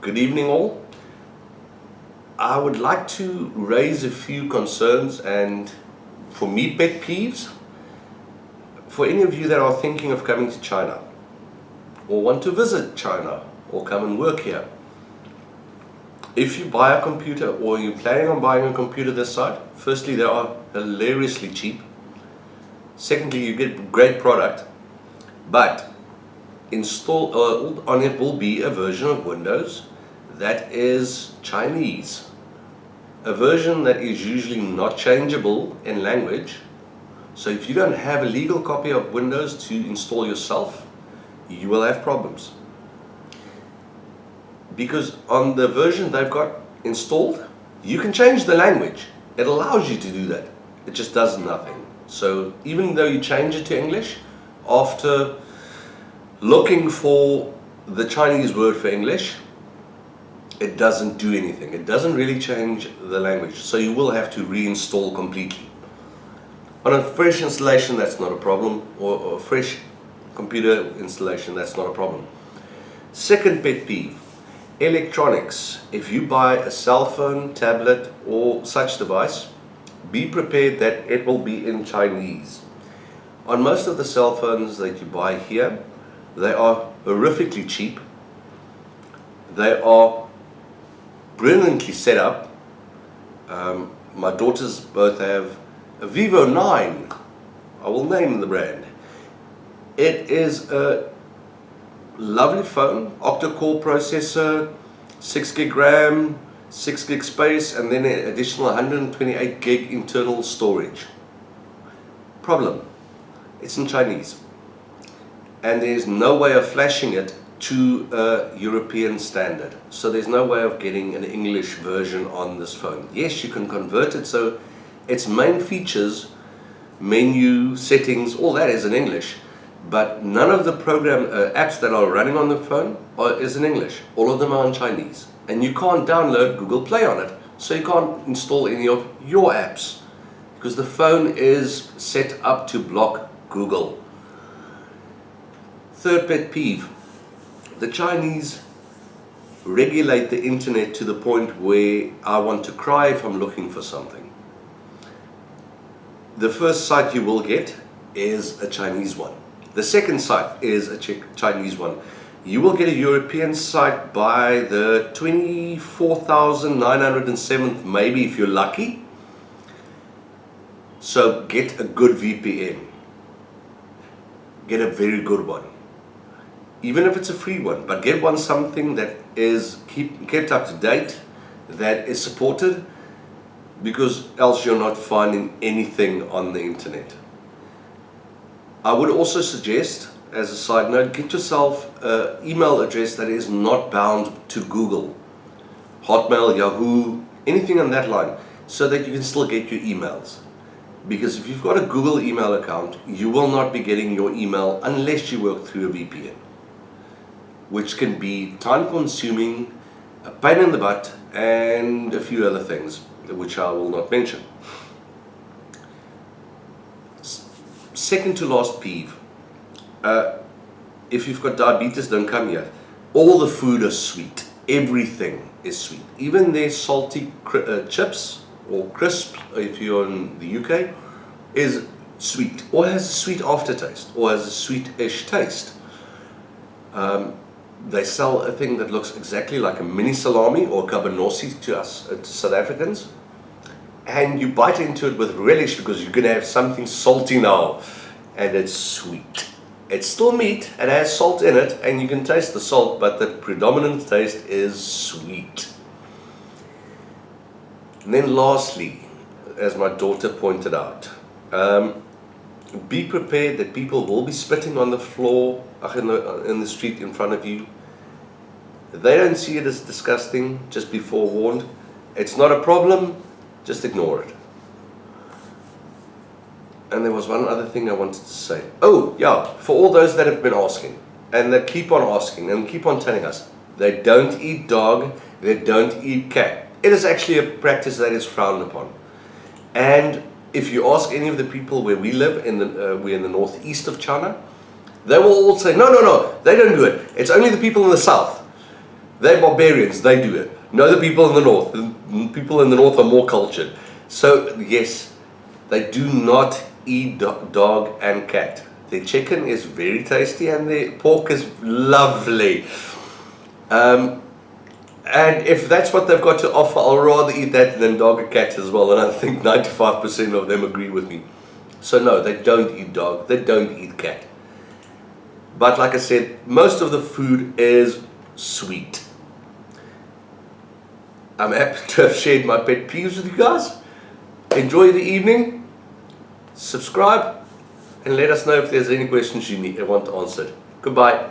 Good evening all. I would like to raise a few concerns and, for me, pet peeves for any of you that are thinking of coming to China or want to visit China or come and work here. If you buy a computer or you're planning on buying a computer this side, firstly, they are hilariously cheap. Secondly, you get great product, but installed on it will be a version of Windows that is Chinese, a version that is usually not changeable in language. So if you don't have a legal copy of Windows to install yourself, you will have problems, because on the version they've got installed, you can change the language. It allows you to do that. It just does nothing. So even though you change it to English, after looking for the Chinese word for English, it doesn't do anything. It doesn't really change the language. So you will have to reinstall completely. On a fresh installation, that's not a problem, or a fresh computer installation, that's not a problem. Second pet peeve, electronics. If you buy a cell phone, tablet, or such device, be prepared that it will be in Chinese. On most of the cell phones that you buy here, they are horrifically cheap. They are brilliantly set up. My daughters both have a Vivo 9. I will name the brand. It is a lovely phone, octa-core processor, 6 gig RAM, 6 gig space, and then an additional 128 gig internal storage. Problem, it's in Chinese, and there's no way of flashing it to a European standard. So there's no way of getting an English version on this phone. Yes, you can convert it so its main features, menu, settings, all that is in English, but none of the program apps that are running on the phone is in English. All of them are in Chinese, and you can't download Google Play on it, so you can't install any of your apps because the phone is set up to block Google. Third pet peeve, the Chinese regulate the internet to the point where I want to cry if I'm looking for something. The first site you will get is a Chinese one. The second site is a Chinese one. You will get a European site by the 24,907th, maybe if you're lucky. So get a good VPN. Get a very good one. Even if it's a free one, but get one something that is kept up to date, that is supported, because else you're not finding anything on the internet. I would also suggest, as a side note, get yourself an email address that is not bound to Google, Hotmail, Yahoo, anything on that line, so that you can still get your emails. Because if you've got a Google email account, you will not be getting your email unless you work through a VPN, which can be time-consuming, a pain in the butt, and a few other things, which I will not mention. Second to last peeve, if you've got diabetes, don't come here. All the food is sweet. Everything is sweet. Even their salty chips or crisps, if you're in the UK, is sweet, or has a sweet aftertaste, or has a sweet-ish taste. They sell a thing that looks exactly like a mini salami or cabanossi to us, to South Africans, and you bite into it with relish because you're going to have something salty now, and it's sweet. It's still meat, it has salt in it, and you can taste the salt, but the predominant taste is sweet. And then lastly, as my daughter pointed out, be prepared that people will be spitting on the floor, in the street in front of you. They don't see it as disgusting, just be forewarned. It's not a problem, just ignore it. And there was one other thing I wanted to say. Oh yeah, for all those that have been asking, and that keep on asking and keep on telling us, they don't eat dog, they don't eat cat. It is actually a practice that is frowned upon. And if you ask any of the people where we live, we're in the northeast of China, they will all say, no, they don't do it. It's only the people in the south. They're barbarians, they do it. No, the people in the north. The people in the north are more cultured. So, yes, they do not eat dog and cat. Their chicken is very tasty and their pork is lovely. And if that's what they've got to offer, I'll rather eat that than dog and cat as well. And I think 95% of them agree with me. So no, they don't eat dog, they don't eat cat. But like I said, most of the food is sweet. I'm happy to have shared my pet peeves with you guys. Enjoy the evening. Subscribe and let us know if there's any questions you want answered. Goodbye.